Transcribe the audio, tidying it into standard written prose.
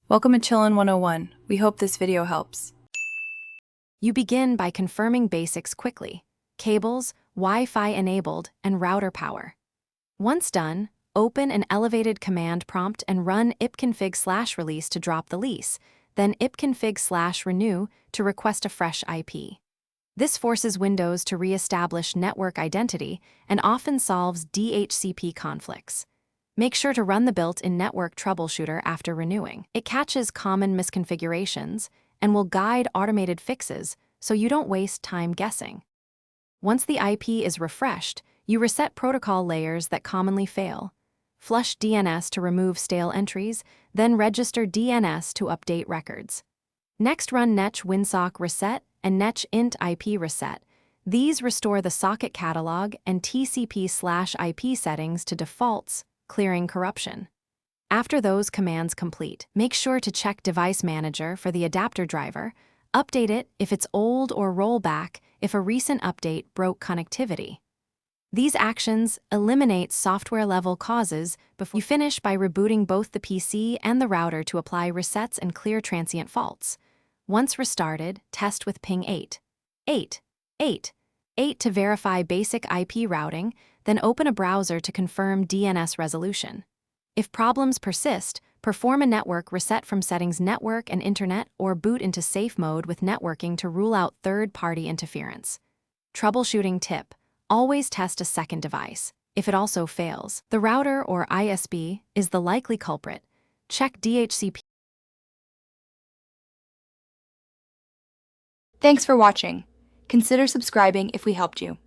Welcome to Chillin' 101. We hope this video helps. You begin by confirming basics quickly: cables, Wi-Fi enabled, and router power. Once done, open an elevated command prompt and run ipconfig/release to drop the lease, then ipconfig/renew to request a fresh IP. This forces Windows to re-establish network identity and often solves DHCP conflicts. Make sure to run the built-in network troubleshooter after renewing. It catches common misconfigurations and will guide automated fixes so you don't waste time guessing. Once the IP is refreshed, you reset protocol layers that commonly fail. Flush DNS to remove stale entries, then register DNS to update records. Next, run netch winsock reset and netch int IP reset. These restore the socket catalog and TCP/IP settings to defaults, clearing corruption. After those commands complete, make sure to check Device Manager for the adapter driver, update it if it's old, or roll back if a recent update broke connectivity. These actions eliminate software-level causes before you finish by rebooting both the PC and the router to apply resets and clear transient faults. Once restarted, test with ping 8 to verify basic IP routing, then open a browser to confirm DNS resolution. If problems persist, perform a network reset from settings network and internet, or boot into safe mode with networking to rule out third-party interference. Troubleshooting tip: always test a second device. If it also fails, the router or ISP is the likely culprit. Check DHCP. Thanks for watching. Consider subscribing if we helped you.